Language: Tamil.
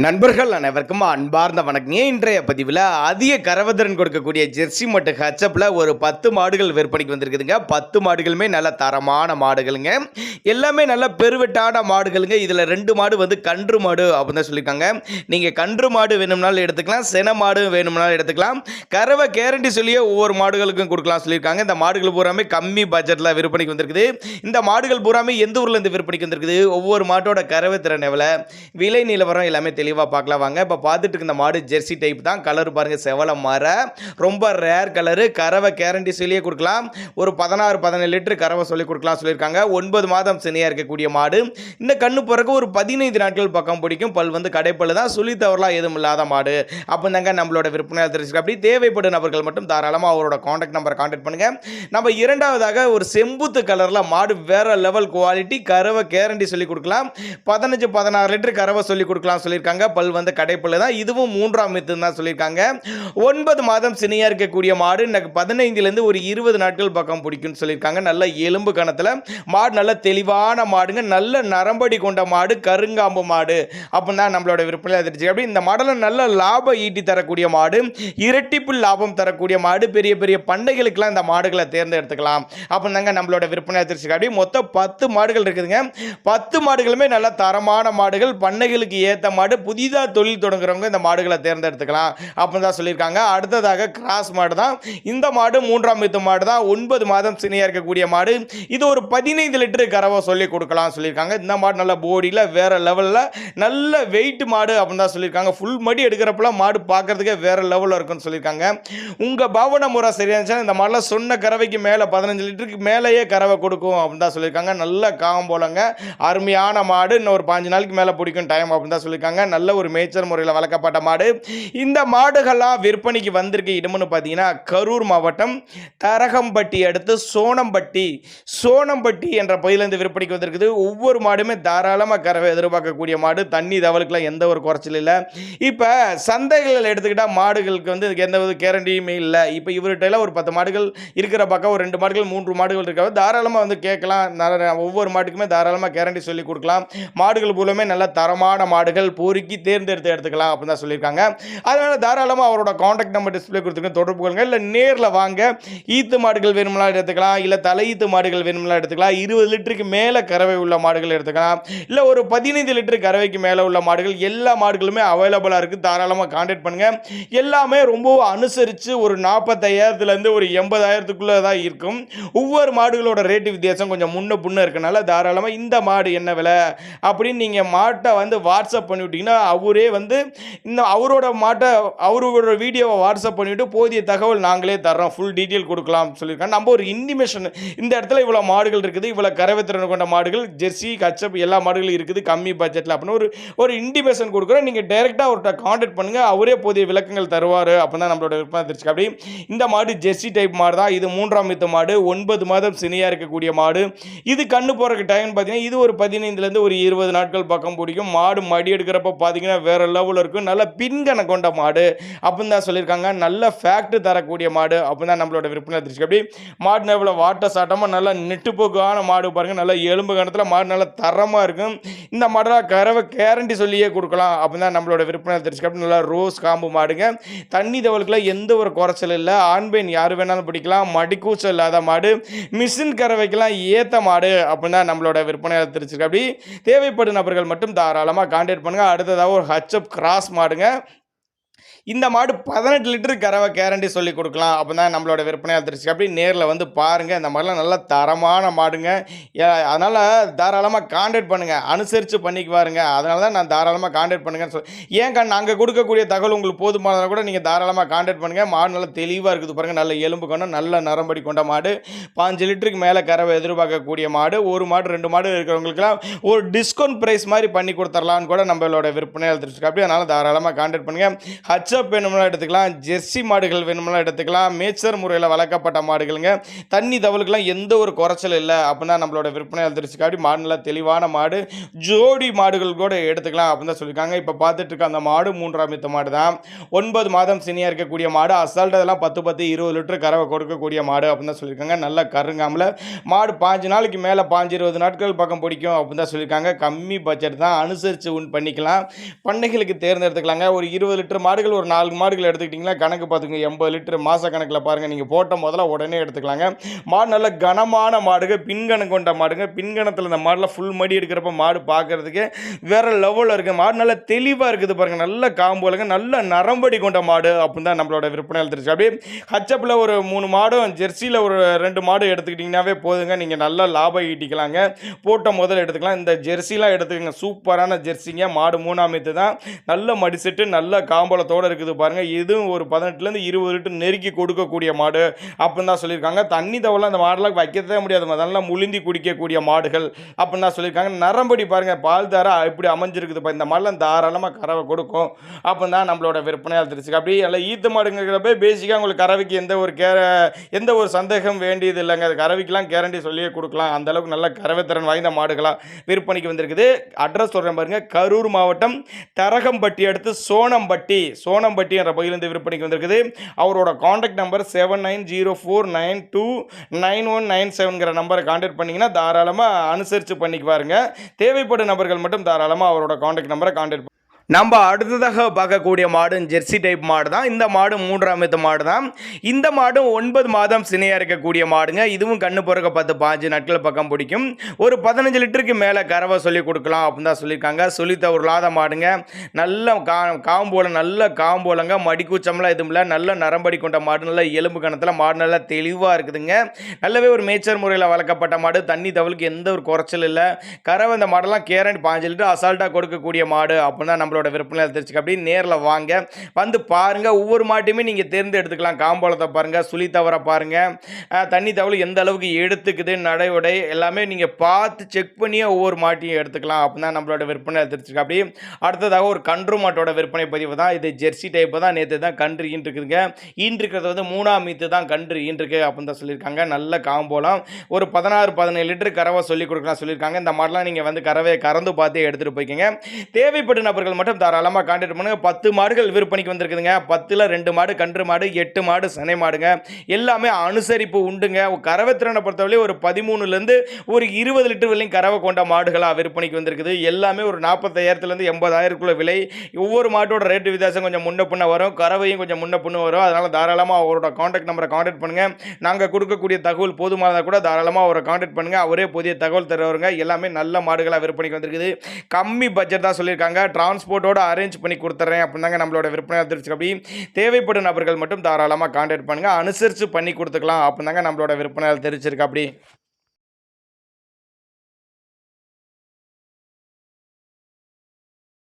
நண்பர்கள் அனைவருக்கும் அன்பார்ந்த வணக்கங்க. இன்றைய பதிவில் அதிக கறவைத்திறன் கொடுக்கக்கூடிய ஜெர்சி மற்றும் ஹச்சப்பில் ஒரு 10 மாடுகள் விற்பனைக்கு வந்திருக்குதுங்க. 10 மாடுகளுமே நல்ல தரமான மாடுகளுங்க. எல்லாமே நல்ல பெருவெட்டான மாடுகளுங்க. இதில் 2 மாடு வந்து கன்று மாடு அப்படின்னு தான் சொல்லியிருக்காங்க. நீங்கள் கன்று மாடு வேணும்னாலும் எடுத்துக்கலாம், சென மாடு வேணும்னாலும் எடுத்துக்கலாம். கறவை கேரண்டி சொல்லியே ஒவ்வொரு மாடுகளுக்கும் கொடுக்கலாம் சொல்லியிருக்காங்க. இந்த மாடுகள் பூராமே கம்மி பட்ஜெட்டில் விற்பனைக்கு வந்திருக்குது. இந்த மாடுகள் பூராமே எந்த ஊர்லேருந்து விற்பனைக்கு வந்திருக்குது, ஒவ்வொரு மாட்டோட கறவை திறன் எவ்வளோ, விலை நிலவரம் எல்லாமே தெளிவாக பார்க்கலாம் வாங்க. இப்போ பார்த்துட்டு இருக்க இந்த மாடு ஜெர்சி டைப் தான். கலர் பாருங்கள், செவல மர ரொம்ப ரேர் கலரு. கறவை கேரண்டி சொல்லியே கொடுக்கலாம். ஒரு 16-17 லிட்டர் கறவை சொல்லி கொடுக்கலாம் சொல்லியிருக்காங்க. 9 மாதம் சினையாக இருக்கக்கூடிய மாடு. இந்த கண்ணு பிறகு ஒரு 15 நாட்கள் பக்கம் பிடிக்கும். பல் வந்து கடைப்பல் தான், சொல்லி தவறலாம் எதுவும் இல்லாத மாடு. அப்போ தாங்க நம்மளோட விற்பனை தெரிஞ்சுக்க. அப்படி தேவைப்படும் நபர்கள் மட்டும் தாராளமாக அவரோட காண்டாக்ட் நம்பரை காண்டாக்ட் பண்ணுங்க. நம்ம இரண்டாவதாக ஒரு செம்புத்து கலரில் மாடு வேற லெவல் குவாலிட்டி, கறவை கேரண்டி சொல்லி கொடுக்கலாம். 15-16 லிட்டர் கறவை சொல்லி கொடுக்கலாம் சொல்லியிருக்காங்க. பல் வந்து கடைப்பல் தான். இதுவும் 3ஆம் மெத்து தான் சொல்லியிருக்காங்க. 9 மாதம் சினையா இருக்கக்கூடிய மாடு. எனக்கு 15லேருந்து ஒரு 20 நாட்கள் பக்கம் பிடிக்கும்னு சொல்லியிருக்காங்க. நல்ல எலும்பு கணத்தில் மாடு, நல்ல தெளிவான மாடுங்க. நல்ல நரம்படி கொண்ட மாடு, கருங்காம்பு மாடு. அப்போ தான் நம்மளோட விற்பனை தெரிஞ்சு. அப்படி இந்த மாடலில் நல்ல லாபம் ஈட்டி தரக்கூடிய மாடு, இரட்டிப்பு லாபம் தரக்கூடிய மாடு. பெரிய பெரிய பண்டைகளுக்கெல்லாம் இந்த மாடுகளை தேர்ந்தெடுத்துக்கலாம். அப்போ தாங்க நம்மளோட விற்பனை தெரிஞ்சு. அப்படி மொத்தம் 10 மாடுகள் இருக்குதுங்க. 10 மாடுகளுமே நல்ல தரமான மாடுகள், பண்ணைகளுக்கு ஏற்ற மாடு. புதிதாக தொழில் தொடங்குறவங்க இந்த மாடுகளை தேர்ந்தெடுத்துக்கலாம் அப்படின்னு தான் சொல்லியிருக்காங்க. அடுத்ததாக கிராஸ் மாடு தான். இந்த மாடு 3ஆம் மெத்து மாடு தான். 9 மாதம் சினையாக இருக்கக்கூடிய மாடு. இது ஒரு 15 லிட்டர் கறவை சொல்லி கொடுக்கலாம் சொல்லியிருக்காங்க. இந்த மாடு நல்ல போடியில் வேற லெவலில் நல்ல வெயிட் மாடு அப்படின்னு தான் சொல்லியிருக்காங்க. ஃபுல் மடி எடுக்கிறப்பெல்லாம் மாடு பார்க்கறதுக்கே வேற லெவலில் இருக்குன்னு சொல்லியிருக்காங்க. உங்கள் பவன முறை சரியாச்சுன்னா இந்த மாடெலாம் சொன்ன கறவைக்கு மேலே 15 லிட்டருக்கு மேலேயே கறவை கொடுக்கும் அப்படின்னு தான் சொல்லியிருக்காங்க. நல்ல காம்போலங்க, அருமையான மாடு. இன்னும் ஒரு 5 நாளைக்கு மேலே பிடிக்கும் டைம் அப்படின்னு தான் சொல்லியிருக்காங்க. நல்ல ஒரு மேய்ச்சல் முறையில் வளர்க்கப்பட்ட மாடு. இந்த மாடுகள்லாம் விற்பனைக்கு வந்திருக்க இடம்னு பார்த்தீங்கன்னா கரூர் மாவட்டம் தரகம்பட்டி அடுத்து சோனம்பட்டி என்ற பகுதியிலிருந்து விற்பனைக்கு வந்திருக்குது. ஒவ்வொரு மாடுமே தாராளமாக கறவை எதிர்பார்க்கக்கூடிய மாடு. தண்ணி தவளுக்கெல்லாம் எந்த ஒரு குறைச்சல் இல்லை. இப்போ சந்தைகளில் எடுத்துக்கிட்டால் மாடுகளுக்கு வந்து எந்த ஒரு கேரண்டியுமே இல்லை. இப்போ இவர்கிட்ட ஒரு 10 மாடுகள் இருக்கிற பக்கம் ஒரு 2 மாடுகள் 3 மாடுகள் இருக்காது. தாராளமாக வந்து கேட்கலாம். ஒவ்வொரு மாட்டுக்குமே தாராளமாக கேரண்டி சொல்லி கொடுக்கலாம். மாடுகள் மூலமே நல்ல தரமான மாடுகள் பொறுக்கி தேர்ந்தெடுத்து எடுத்துக்கலாம் அப்படின்னு தான் சொல்லியிருக்காங்க. அதனால் தாராளமாக அவரோட காண்டாக்ட் நம்பர் டிஸ்பிளே கொடுத்துருக்க தொடர்பு கொள்ளுங்க. இல்லை நேரில் வாங்க. ஈத்து மாடுகள் வேணும்னா எடுத்துக்கலாம், இல்லை தலையீத்து மாடுகள் வேணும்னா எடுத்துக்கலாம். 20 லிட்டருக்கு மேலே கறவை உள்ள மாடுகள் எடுத்துக்கலாம், இல்லை ஒரு 15 லிட்டர் கறவைக்கு மேலே உள்ள மாடுகள். எல்லா மாடுகளுமே அவைலபிளாக இருக்குது. தாராளமாக காண்டாக்ட் பண்ணுங்கள். எல்லாமே ரொம்ப அனுசரித்து ஒரு 45,000லேருந்து ஒரு 80,000க்குள்ளே தான் இருக்கும். ஒவ்வொரு மாடுகளோட ரேட்டு வித்தியாசம் கொஞ்சம் முன்ன புண்ணு இருக்கனால தாராளமாக இந்த மாடு என்ன விலை அப்படின்னு நீங்கள் மாட்டை வந்து வாட்ஸ்அப் பண்ணிவிட்டீங்கன்னா அவரே வந்து இன்னும் அவரோட வீடியோவை வாட்ஸ்அப் பண்ணிவிட்டு போதிய தகவல் நாங்களே தர்றோம், ஃபுல் டீட்டெயில் கொடுக்கலாம் சொல்லியிருக்காங்க. நம்ம ஒரு இன்டிமேஷன், இந்த இடத்துல இவ்வளோ மாடுகள் இருக்குது, இவ்வளோ கறவை திறன் கொண்ட மாடுகள், ஜெர்சி கச்சப் எல்லா மாடுகளும் இருக்குது கம்மி பட்ஜெட்டில் அப்படின்னு ஒரு இன்டிமேஷன் கொடுக்குறோம். நீங்கள் டைரெக்டாக அவர்கிட்ட காண்டாக்ட் பண்ணுங்கள், அவரே போதிய விளக்கங்கள் தருவார். அப்போ தான் நம்மளோட விற்பனை தெரிஞ்சுக்க. அப்படி இந்த மாடு ஜெர்சி டைப் மாடு தான். இது 3ஆம் மெத்து மாடு. 9 மாதம் சினையாக இருக்கக்கூடிய மாடு. இது கண்ணு போகிறக்கு டைம் பார்த்தீங்கன்னா இது ஒரு 15லேருந்து ஒரு 20 நாட்கள் பக்கம் பிடிக்கும். மாடு மடி எடுக்கிறப்ப பார்த்தீங்கன்னா வேற லெவலில் இருக்கும். நல்ல பின்கணை கொண்ட மாடு அப்படின்னு தான் சொல்லியிருக்காங்க. நல்ல ஃபேக்ட் தரக்கூடிய மாடு அப்படின்னு தான் நம்மளோட விற்பனை தெரிஞ்சுக்க. அப்படி மாடு எவ்வளோ வாட்ட சாட்டமாக நல்ல நெட்டுப்போக்கான மாடு பாருங்கள். நல்ல எலும்பு கணத்தில் மாடு நல்ல தரமாக இருக்கும். இந்த மாடெல்லாம் கறவை கேரண்டி சொல்லியே கொடுக்கலாம் அப்படின்னு தான் நம்மளோட விற்பனை தெரிஞ்சுக்க. அப்படி நல்லா ரோஸ் காம்பு மாடுங்க. தண்ணி தவளுக்குலாம் எந்த ஒரு குறைச்சல் இல்லை. ஆண் பெண் யார் வேணாலும் பிடிக்கலாம். மடிக்கூச்சல் இல்லாத மாடு, மிஷின் கறவைக்கெல்லாம் ஏற்ற மாடு அப்படின்னு தான் நம்மளோட விற்பனை தெரிஞ்சுக்க. அப்படி தேவைப்படும் நபர்கள் மட்டும் தாராளமாக காண்டாக்ட் பண்ணுங்கள். அடுத்ததாக ஒரு ஹச்சப் கிராஸ் மாடுங்க. இந்த மாடு 18 லிட்டர் கறவை கேரண்டி சொல்லி கொடுக்கலாம் அப்போ தான் நம்மளோட விற்பனையாக தெரிஞ்சுக்க. அப்படி நேரில் வந்து பாருங்கள். இந்த மாதிரிலாம் நல்ல தரமான மாடுங்க. அதனால் தாராளமாக காண்டாக்ட் பண்ணுங்கள், அனுசரித்து பண்ணிக்குவாருங்க. அதனால தான் நான் தாராளமாக காண்டாக்ட் பண்ணுங்கன்னு ஏங்க நாங்கள் கொடுக்கக்கூடிய தகவல் உங்களுக்கு போதுமானதாக கூட நீங்கள் தாராளமாக காண்டாக்ட் பண்ணுங்கள். மாடு நல்லா தெளிவாக இருக்குது பாருங்கள். நல்ல எலும்பு கொண்ட நல்ல நரம்படி கொண்ட மாடு. 5 லிட்டருக்கு மேலே கறவை எதிர்பார்க்கக்கூடிய மாடு. ஒரு மாடு 2 மாடு இருக்கிறவங்களுக்குலாம் ஒரு டிஸ்கவுண்ட் ப்ரைஸ் மாதிரி பண்ணி கொடுத்துர்லான்னு கூட நம்மளோட விற்பனையாக தெரிஞ்சுக்க. அப்படி அதனால் தாராளமாக காண்டாக்ட் பண்ணுங்கள். ஹச்எப் வேணும்னா எடுத்துக்கலாம், ஜெர்சி மாடுகள் வேணும்னா எடுத்துக்கலாம். மேய்ச்சல் முறையில் வளர்க்கப்பட்ட மாடுகளுங்க. தண்ணி தவளுக்கெல்லாம் எந்த ஒரு குறைச்சல் இல்லை அப்படின்னு தான் நம்மளோட விற்பனையாளர் தெரிவிச்சிருக்காரு. மாடு நல்லா தெளிவான மாடு, ஜோடி மாடுகள் கூட எடுத்துக்கலாம் அப்படின்னு தான் சொல்லியிருக்காங்க. இப்போ பார்த்துட்டு இருக்க அந்த மாடு 3ஆம் ஈத்து மாடு தான். 9 மாதம் சினியா இருக்கக்கூடிய மாடு. அசால்ட் அதெல்லாம் 10 20 லிட்டர் கறவை கொடுக்கக்கூடிய மாடு அப்படின்னு தான் சொல்லியிருக்காங்க. நல்ல கருங்காமல மாடு 5 நாளைக்கு மேலே 5 20 நாட்கள் பக்கம் பிடிக்கும் அப்படின்னு தான் சொல்லியிருக்காங்க. கம்மி பட்ஜெட் தான், அனுசரித்து பண்ணிக்கலாம். பண்ணைகளுக்கு தேர்ந்தெடுத்துக்கலாங்க. ஒரு 20 லிட்டர் மாடுகள் ஒரு 4 மாடுகள் எடுத்துக்கிட்டிங்கன்னா கணக்கு பார்த்துங்க 80 லிட்டர் மாத கணக்கில் பாருங்கள். நீங்கள் போட்ட முதல்ல உடனே எடுத்துக்கலாங்க. மாடு நல்ல கனமான மாடுங்க, பின்கணம் கொண்ட மாடுங்க. பின்கணத்தில் இந்த மாடில் ஃபுல் மடி எடுக்கிறப்ப மாடு பார்க்கறதுக்கு வேற லெவலில் இருக்குது. மாடு நல்லா தெளிவாக இருக்குது பாருங்கள். நல்ல காம்போலங்க, நல்ல நரம்படி கொண்ட மாடு அப்படின்னு தான் நம்மளோட விற்பனையாளர் தெரிஞ்சு. அப்படியே ஹச்சப்பில் ஒரு 3 மாடும், ஜெர்சியில் ஒரு 2 மாடு எடுத்துக்கிட்டிங்கனாவே போதுங்க. நீங்கள் நல்லா லாபம் ஈட்டிக்கலாங்க. போட்ட முதல்ல எடுத்துக்கலாம். இந்த ஜெர்சிலாம் எடுத்துக்கங்க, சூப்பரான ஜெர்சிங்க. மாடு 3ஆம் ஈத்து தான். நல்ல மடிசெட்டு, நல்ல காம்போலத்தோடு இருக்குது பாருங்கள். இதுவும் ஒரு 18 20 லிட்டர் நெருக்கி கொடுக்கக்கூடிய மாடு அப்படின்னு தான் சொல்லியிருக்காங்க. தண்ணி தவளை அந்த மாடெல்லாம் வைக்கவே முடியாது, நல்லா முழுந்தி குடிக்கக்கூடிய மாடுகள் அப்படின்னு தான் சொல்லியிருக்காங்க. நரம்படி பாருங்கள், பால் தாரா இப்படி அமைஞ்சிருக்குது. இந்த மாடெல்லாம் தாராளமாக கறவை கொடுக்கும் அப்படின்னு தான் நம்மளோட விற்பனையாளர் தெரிஞ்சுக்க. அப்படியே எல்லாம் ஈத்து மாடுங்கிறப்ப பேசிக்காக உங்களுக்கு கறவைக்கு எந்த ஒரு சந்தேகம் வேண்டியது இல்லைங்க. அது கறவைக்கெல்லாம் கேரண்டி சொல்லியே கொடுக்கலாம். அந்த அளவுக்கு நல்ல கறவைத்திறன் வாய்ந்த மாடுகளாக விற்பனைக்கு வந்திருக்குது. அட்ரஸ் சொல்கிறேன் பாருங்கள். கரூர் மாவட்டம் தரகம்பட்டி அடுத்து சோனம்பட்டி என்ற பகுதியிலிருந்து விற்பனைக்கு வந்திருக்குது. அவரோட காண்டாக்ட் நம்பர் 7904929197 நம்பரை கான்டாக்ட் பண்ணிங்கன்னா தாராளமாக அனுசரித்து பண்ணிக்குவாருங்க. தேவைப்படும் நபர்கள் மட்டும் தாராளமாக அவரோட காண்டாக்ட் நம்பரை கான்டாக்ட். நம்ம அடுத்ததாக பார்க்கக்கூடிய மாடு ஜெர்சி டைப் மாடு தான். இந்த மாடு 3ஆம் ஈத்து மாடு தான். இந்த மாடும் 9 மாதம் சினையாக இருக்கக்கூடிய மாடுங்க. இதுவும் கண்ணு பிறக்க 10-15 நாட்கள் பக்கம் பிடிக்கும். ஒரு 15 லிட்டருக்கு மேலே கறவை சொல்லி கொடுக்கலாம் அப்படின்னு தான் சொல்லியிருக்காங்க. சொல்லி தவறாத மாடுங்க. நல்ல காம்போலங்க, மடிக்கூச்சம்லாம் எதுவும் இல்லை. நல்ல நரம்படி கொண்ட மாடு, நல்ல எலும்பு கணத்தில் மாடு நல்லா தெளிவாக இருக்குதுங்க. நல்லாவே ஒரு மேய்ச்சல் முறையில் வளர்க்கப்பட்ட மாடு. தண்ணி தவளுக்கு எந்த ஒரு குறைச்சல் இல்லை. கறவை இந்த மாடெல்லாம் கேரண்டி 5 லிட்டர் அசால்ட்டாக கொடுக்கக்கூடிய மாடு அப்படின்னு தான் நம்மளோட விற்பனையாளர் தெரிஞ்சுக்க. அப்படி நேரில் வாங்க, வந்து பாருங்க. ஒவ்வொரு மாட்டையுமே நீங்க தேர்ந்து எடுத்துக்கலாம். காம்போலத்தை பாருங்க, சுழி தவற பாருங்க, தண்ணி தவளை எந்த அளவுக்கு எடுத்துக்குது, நடை உடை எல்லாமே நீங்க பார்த்து செக் பண்ணியே ஒவ்வொரு மாட்டையும் எடுத்துக்கலாம் அப்படின்னு தான் நம்மளோட விற்பனையாளர் தெரிஞ்சுக்க. அப்படி அடுத்ததாக ஒரு கன்று மாட்டோட விற்பனை பதிவு தான். இது ஜெர்சி டைப்பு தான். நேற்று தான் கன்று ஈன்றுக்குதுங்க. ஈன்றுக்கிறது வந்து 3ஆம் ஈத்து தான் கன்று ஈன்றுக்கு அப்படின்னு தான் சொல்லியிருக்காங்க. நல்ல காம்போலாம் ஒரு 16-17 லிட்டர் கறவை சொல்லி கொடுக்கலாம் சொல்லியிருக்காங்க. இந்த மாடெல்லாம் நீங்கள் வந்து கறவையை கறந்து பார்த்தே எடுத்துகிட்டு போய்க்கங்க. தேவைப்பட்ட நபர்கள் மட்டும் தாராளமாக கான்டாக்ட் பண்ணுங்க. 10 மாடுகள் விற்பனைக்கு வந்திருக்குதுங்க. 10ல் 2 மாடு கன்று மாடு, 8 மாடு சனை மாடுங்க. எல்லாமே அனுசரிப்பு உண்டுங்க. கறவை திறனை பொறுத்தவரை ஒரு 13லேருந்து ஒரு 20 லிட்டர் விலையும் கறவை கொண்ட மாடுகளாக விற்பனைக்கு வந்திருக்குது. எல்லாமே ஒரு 45,000லேருந்து 80,000க்குள்ள விலை. ஒவ்வொரு மாட்டோட ரேட்டு வித்தியாசம் கொஞ்சம் முன்ன பின்ன வரும். கறவையும் கொஞ்சம் முன்ன பின்ன வரும். அதனால் தாராளமாக அவரோட கான்டாக்ட் நம்பரை கான்டாக்ட் பண்ணுங்கள். நாங்கள் கொடுக்கக்கூடிய தகவல் போதுமானதாக கூட தாராளமாக அவரை கான்டாக்ட் பண்ணுங்கள். அவரே புதிய தகவல் தருவாருங்க. எல்லாமே நல்ல மாடுகளாக விற்பனைக்கு வந்திருக்குது. கம்மி பட்ஜெட் தான் சொல்லியிருக்காங்க. டிரான்ஸ்போர்ட்டோட அரேஞ்ச் பண்ணி கொடுத்துறேன் அப்படின்னாங்க நம்மளோட விற்பனையாளர் தெரிவிச்சிருக்க. அப்படி தேவைப்படும் நபர்கள் மட்டும் தாராளமாக கான்டாக்ட் பண்ணுங்கள். அனுசரித்து பண்ணி கொடுத்துக்கலாம் அப்படின்னாங்க நம்மளோட விற்பனையாளர் தெரிவிச்சிருக்க. அப்படி